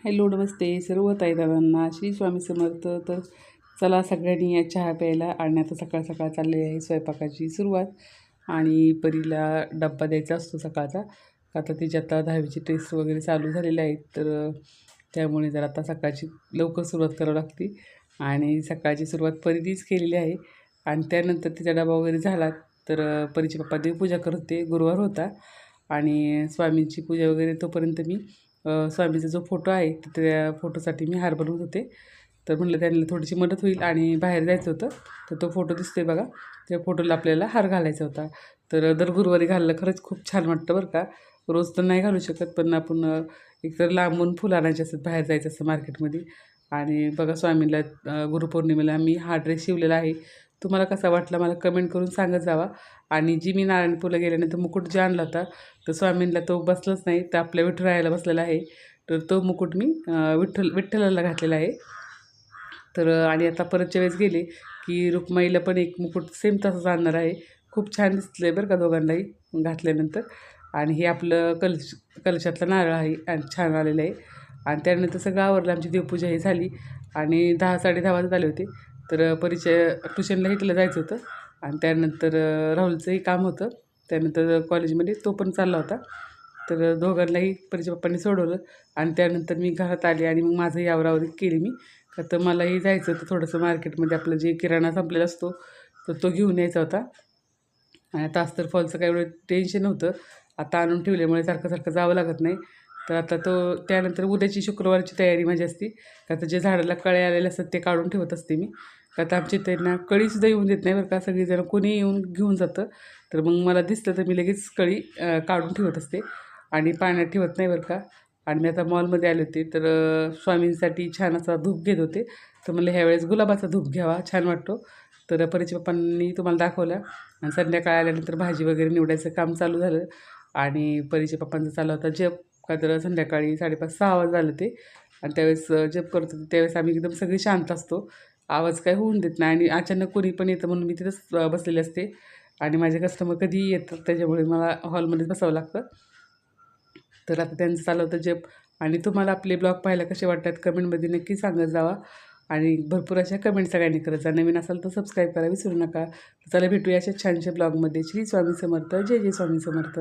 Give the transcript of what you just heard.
Hello नमस्ते सर्व ताईदारांना श्री स्वामी समर्थ. तर चला सगळ्यांनी या चहा प्यायला आणि आता सकाळ सकाळ चालली आहे स्वयंपाकाची सुरुवात. आणि परीला डब्बा द्यायचा असतो सकाळचा. आता तिची आता 10वीची टेस्ट वगैरे चालू झालेल्या आहेत, तर त्यामुळे जर आता सकाळची लवकर सुरुवात करावी लागते. आणि सकाळची सुरुवात परीनीच केलेली आहे. आणि त्यानंतर तिचा डबा वगैरे झाला तर परीचे पप्पा देवपूजा करत होते, गुरुवार होता. आणि स्वामींची पूजा वगैरे तोपर्यंत मी स्वामीचा जो फोटो आहे त्या फोटोसाठी मी हार बनवत होते. तर म्हटलं त्यांना थोडीशी मदत होईल आणि बाहेर जायचं होतं. तर तो फोटो दिसतोय बघा, त्या फोटोला आपल्याला हार घालायचा होता. तर दर गुरुवारी घाललं खरंच खूप छान वाटतं बरं का. रोज तर नाही घालू शकत, पण आपण एकतर लांबून फुलं आणायचे असतात, बाहेर जायचं असतं मार्केटमध्ये. आणि बघा स्वामींना गुरुपौर्णिमेला मी हा ड्रेस शिवलेला आहे. तुम्हाला कसा वाटला मला कमेंट करून सांगत जावा. आणि जी मी नारायणपूरला गेल्यानंतर मुकुट जे आणला होता तर स्वामींना तो बसलाच नाही, तर आपल्या विठुरायाला बसलेला आहे. तर तो मुकुट मी विठ्ठलाला घातलेला आहे. तर आणि आता परतच्या वेळेस गेले की रुक्माईला पण एक मुकुट सेम तसंच आणणार आहे. खूप छान दिसलं आहे बरं का दोघांनाही घातल्यानंतर. आणि हे आपलं कलशातलं नारळ आहे आणि छान आलेलं आहे. आणि त्यानंतर सगळं आवरलं, आमची देवपूजा ही झाली. आणि 10-10:30 वाजत आले होते. तर परिचय ट्युशनला इथलं जायचं होतं. आणि त्यानंतर राहुलचंही काम होतं, त्यानंतर कॉलेजमध्ये तो पण चालला होता. तर दोघांनाही परिचय पप्पांनी सोडवलं. आणि त्यानंतर मी घरात आले आणि मग माझंही आवरावरी केली मी. का तर मलाही जायचं होतं थोडंसं मार्केटमध्ये, आपलं जे किराणा संपलेला असतो तर तो घेऊन यायचा होता. आणि आता अस्तर फॉलचं काही एवढं टेन्शन नव्हतं, आता आणून ठेवल्यामुळे सारखं सारखं जावं लागत नाही. तर आता तो त्यानंतर उद्याची शुक्रवारची तयारी माझी असते. का तर जे झाडाला कळे आलेले असतात ते काढून ठेवत असते मी. का तर आमच्या त्यांना कळीसुद्धा येऊन देत नाही बरं का, सगळीजणं कोणी येऊन घेऊन जातं. तर मग मला दिसलं तर मी लगेच कळी काढून ठेवत असते आणि पाण्यात ठेवत नाही बरं का. आणि मी आता मॉलमध्ये आले होते तर स्वामींसाठी छान असा धूप घेत होते. तर मला ह्यावेळेस गुलाबाचा धूप घ्यावा, छान वाटतो. तर परिचय पप्पांनी तुम्हाला दाखवला. आणि संध्याकाळी आल्यानंतर भाजी वगैरे निवडायचं काम चालू झालं. आणि परिचय पप्पांचं चालू होता जप. का तर संध्याकाळी 5:30-6 वाजता झालं ते. आणि त्यावेळेस जप करत होते त्यावेळेस आम्ही एकदम सगळी शांत असतो, आवाज काय होऊन देत नाही. आणि अचानक कोणी पण येतं म्हणून मी तिथंच बसलेले असते. आणि माझे कस्टमर कधीही येतात त्याच्यामुळे मला हॉलमध्येच बसावं लागतं. तर आता त्यांचं चालू होतं जप. आणि तुम्हाला आपले ब्लॉग पाहायला कसे वाटतात कमेंटमध्ये नक्की सांगत जावा. आणि भरपूर अशा कमेंट सगळ्यांनी करत जा. नवीन असाल तर सबस्क्राईब करा विसरू नका. चला भेटूया अशा छानशा ब्लॉगमध्ये. श्री स्वामी समर्थ. जय जय स्वामी समर्थ.